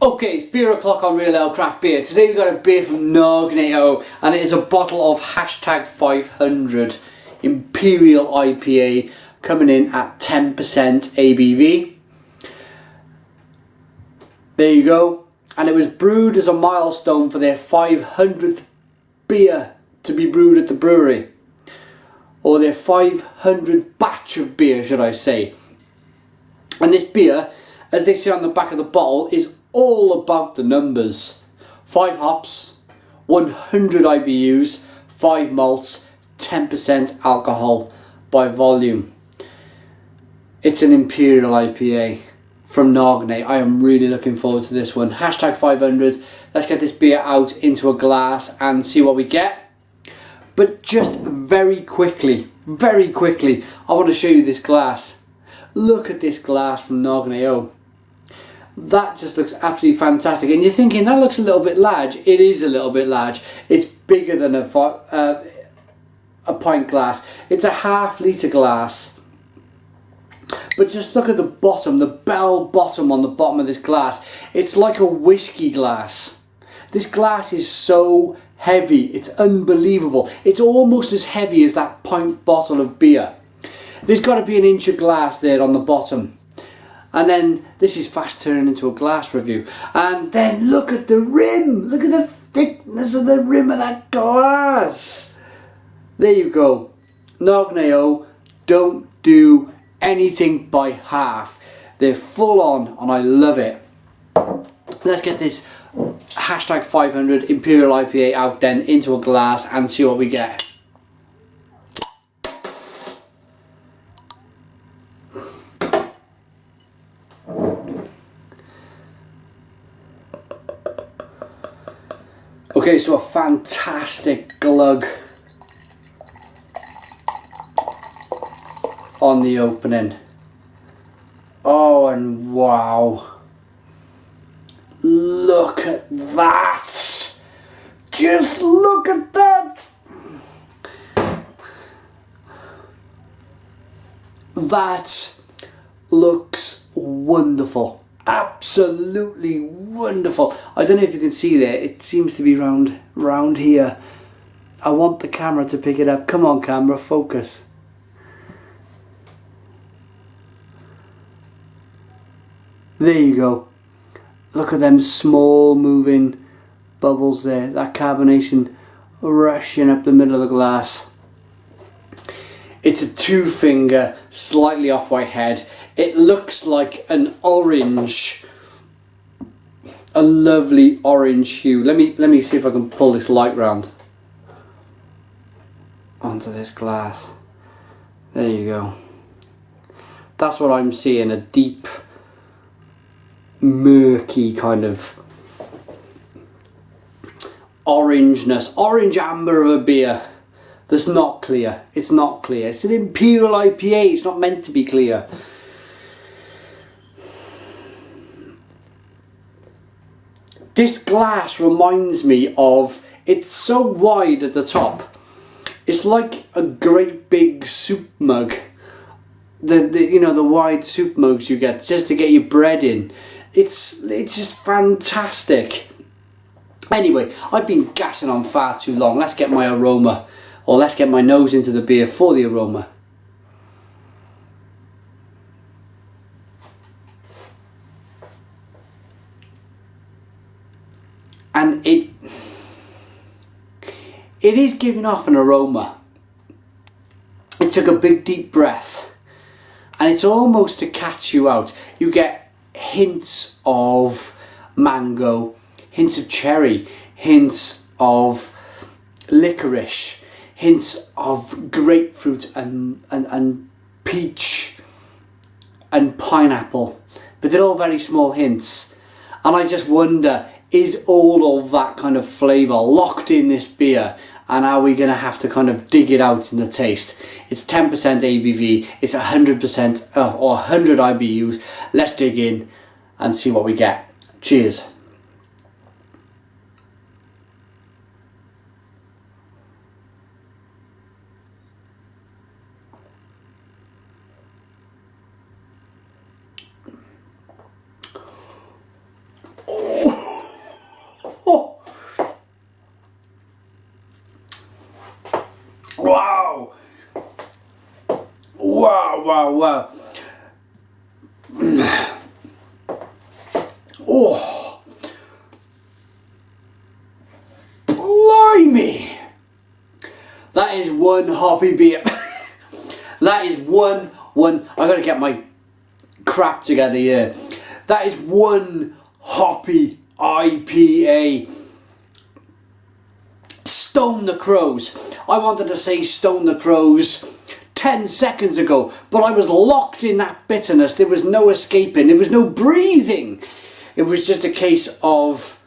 Okay, it's beer o'clock on Real Ale Craft Beer. Today we've got a beer from Nøgne, and it is a bottle of #500 Imperial IPA coming in at 10% ABV. There you go. And it was brewed as a milestone for their 500th beer to be brewed at the brewery. Or their 500th batch of beer, should I say. And this beer, as they say on the back of the bottle, is all about the numbers. 5 hops, 100 IBUs, 5 malts, 10% alcohol by volume. It's an Imperial IPA from Nøgne. I am really looking forward to this one. #500. Let's get this beer out into a glass and see what we get. But just very quickly, I want to show you this glass. Look at this glass from Nøgne. That just looks absolutely fantastic. And you're thinking, that looks a little bit large. It is a little bit large. It's bigger than a pint glass. It's a ½ litre glass. But just look at the bottom, the bell bottom on the bottom of this glass. It's like a whiskey glass. This glass is so heavy. It's unbelievable. It's almost as heavy as that pint bottle of beer. There's got to be an inch of glass there on the bottom. And then this is fast turning into a glass review. And then look at the rim. Look at the thickness of the rim of that glass. There you go. Nøgne don't do anything by half. They're full on and I love it. Let's get this #500 Imperial IPA out then into a glass and see what we get. Okay, so a fantastic glug on the opening. Oh, and wow. Look at that. Just look at that. That looks wonderful. Absolutely wonderful. I don't know if you can see there, it seems to be round here. I want the camera to pick it up. Come on, camera, focus. There you go. Look at them small moving bubbles there. That carbonation rushing up the middle of the glass. It's a 2-finger, slightly off-white head. It looks like an orange, a lovely orange hue. Let me see if I can pull this light round onto this glass. There you go. That's what I'm seeing, a deep, murky kind of orangeness, orange amber of a beer that's not clear. It's not clear. It's an Imperial IPA. It's not meant to be clear. This glass reminds me of, it's so wide at the top. It's like a great big soup mug. The wide soup mugs you get just to get your bread in. It's just fantastic. Anyway, I've been gassing on far too long. Let's get my aroma, or let's get my nose into the beer for the aroma. And it is giving off an aroma. It took a big deep breath and it's almost to catch you out. You get hints of mango, hints of cherry, hints of licorice, hints of grapefruit and peach and pineapple. But they're all very small hints. And I just wonder, is all of that kind of flavour locked in this beer, and are we going to have to kind of dig it out in the taste? It's 10% ABV, it's 100% or 100 IBUs. Let's dig in and see what we get. Cheers. wow. Oh, blimey. That is one hoppy beer. That is one, I gotta get my crap together here. That is one hoppy IPA. Stone the Crows. I wanted to say Stone the Crows 10 seconds ago, but I was locked in that bitterness. There was no escaping, there was no breathing. It was just a case of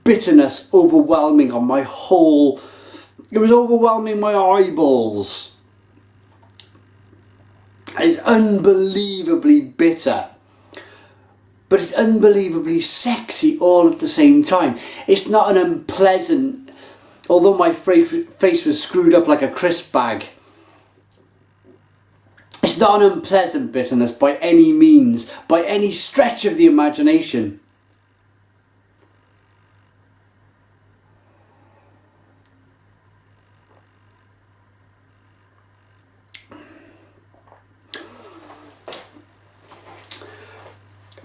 bitterness overwhelming on my whole, it was overwhelming my eyeballs. It's unbelievably bitter, but it's unbelievably sexy all at the same time. It's not an unpleasant, although my face was screwed up like a crisp bag, it's not an unpleasant bitterness by any means, by any stretch of the imagination.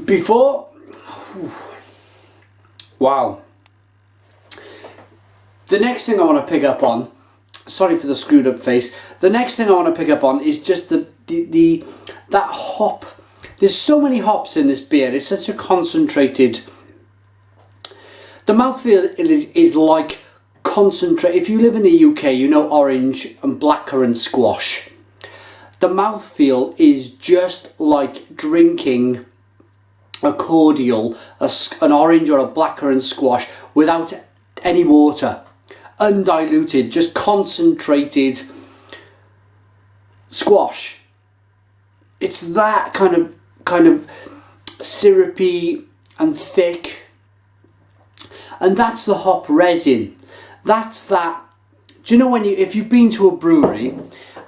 Before, wow. The next thing I want to pick up on, sorry for the screwed up face, the next thing I want to pick up on is just that hop. There's so many hops in this beer, it's such a concentrated, the mouthfeel is like concentrate. If you live in the UK, you know orange and blackcurrant squash. The mouthfeel is just like drinking a cordial, an orange or a blackcurrant squash without any water, undiluted, just concentrated squash. It's that kind of syrupy and thick, and that's the hop resin. That's that. Do you know when if you've been to a brewery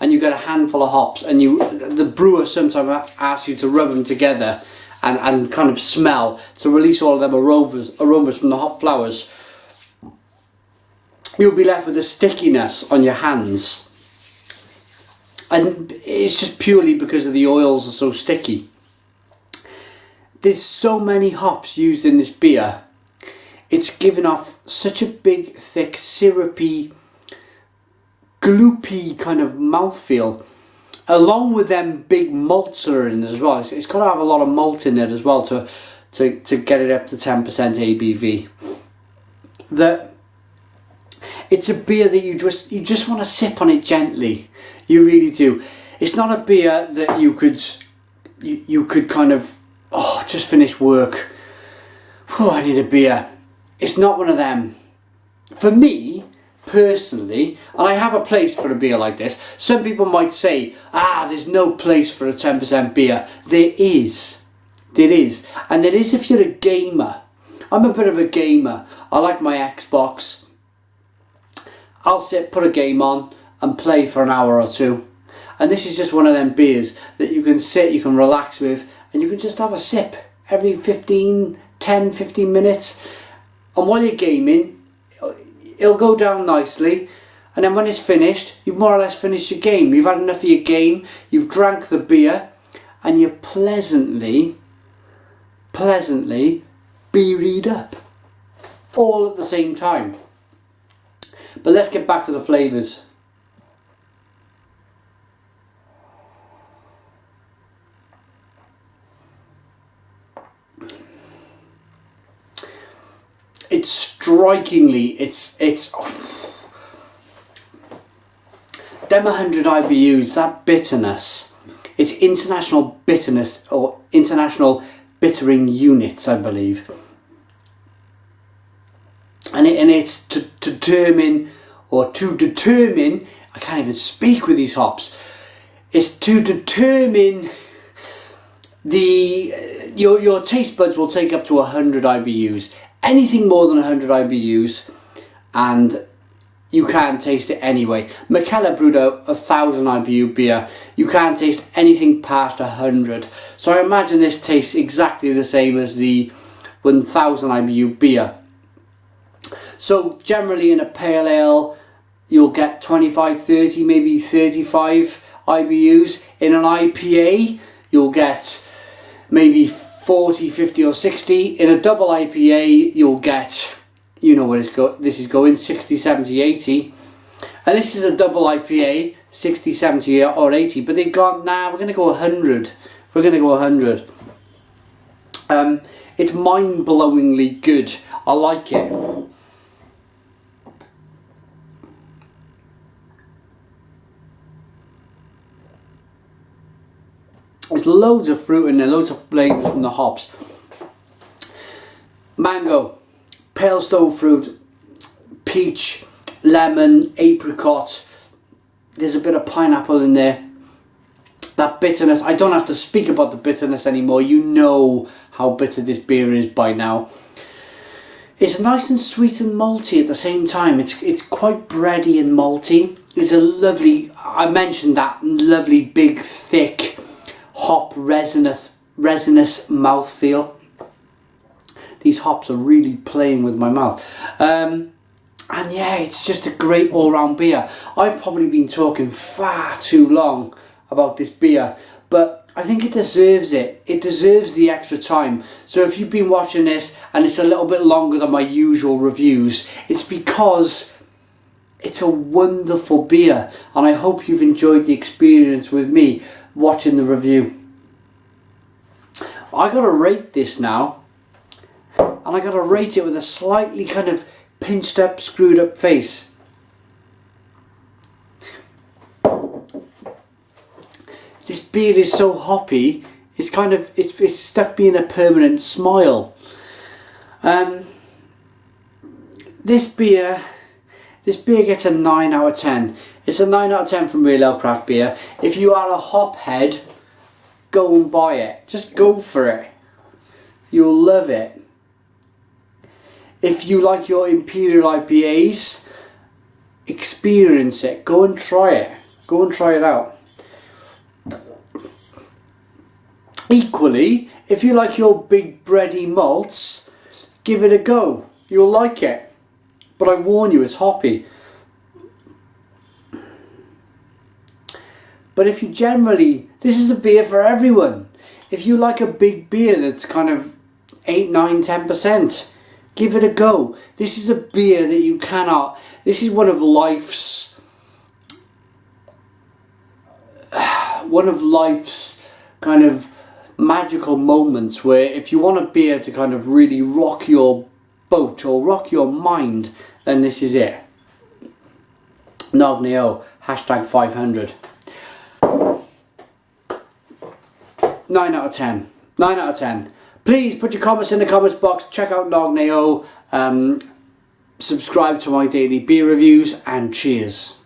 and you get a handful of hops and the brewer sometimes asks you to rub them together and kind of smell to release all of them aromas from the hop flowers, you'll be left with a stickiness on your hands, and it's just purely because of the oils are so sticky. There's so many hops used in this beer, it's given off such a big, thick, syrupy, gloopy kind of mouthfeel, along with them big malts that are in it as well. It's got to have a lot of malt in it as well to get it up to 10% ABV. That it's a beer that you just want to sip on it gently. You really do. It's not a beer that you could kind of, oh, just finish work, oh, I need a beer. It's not one of them. For me personally, and I have a place for a beer like this. Some people might say, there's no place for a 10% beer. There is. And there is if you're a gamer. I'm a bit of a gamer. I like my Xbox. I'll put a game on and play for an hour or two. And this is just one of them beers that you can sit, you can relax with, and you can just have a sip every 10, 15 minutes. And while you're gaming, it'll go down nicely, and then when it's finished, you've more or less finished your game. You've had enough of your game, you've drank the beer, and you're pleasantly beeried up, all at the same time. But let's get back to the flavours. It's strikingly, it's them 100 IBUs, that bitterness, it's international bitterness or international bittering units, I believe. And it's to determine, I can't even speak with these hops, it's to determine your taste buds will take up to 100 IBUs. Anything more than 100 IBUs and you can't taste it anyway. McKellar brewed a 1000 IBU beer. You can't taste anything past 100. So I imagine this tastes exactly the same as the 1000 IBU beer. So generally in a pale ale you'll get 25, 30, maybe 35 IBUs. In an IPA, you'll get maybe 40, 50 or 60. In a double IPA, you'll get, you know where this is going, 60, 70, 80. And this is a double IPA, 60, 70 or 80. But they've gone, nah, we're going to go 100. We're going to go 100. It's mind-blowingly good. I like it. There's loads of fruit in there, loads of flavours from the hops. Mango, pale stone fruit, peach, lemon, apricot. There's a bit of pineapple in there. That bitterness, I don't have to speak about the bitterness anymore. You know how bitter this beer is by now. It's nice and sweet and malty at the same time. It's quite bready and malty. It's a lovely, I mentioned that, lovely big thick hop resinous mouthfeel. These hops are really playing with my mouth. And yeah, it's just a great all-round beer. I've probably been talking far too long about this beer, but I think it deserves it. It deserves the extra time. So if you've been watching this and it's a little bit longer than my usual reviews, it's because it's a wonderful beer, and I hope you've enjoyed the experience with me watching the review. I gotta rate this now, and I gotta rate it with a slightly kind of pinched up, screwed up face. This beer is so hoppy, it's kind of, it's stuck being a permanent smile. This beer gets a 9 out of 10. It's a 9 out of 10 from Real Ale Craft Beer. If you are a hop head, go and buy it. Just go for it. You'll love it. If you like your Imperial IPAs, experience it. Go and try it. Go and try it out. Equally, if you like your big bready malts, give it a go. You'll like it. But I warn you, it's hoppy. But if you generally, this is a beer for everyone. If you like a big beer that's kind of 8, 9, 10%, give it a go. This is a beer that you cannot, this is one of life's kind of magical moments where if you want a beer to kind of really rock your boat or rock your mind, then this is it. Nøgne, #500. 9 out of 10. 9 out of 10. Please put your comments in the comments box. Check out Nøgne. Subscribe to my daily beer reviews, and cheers.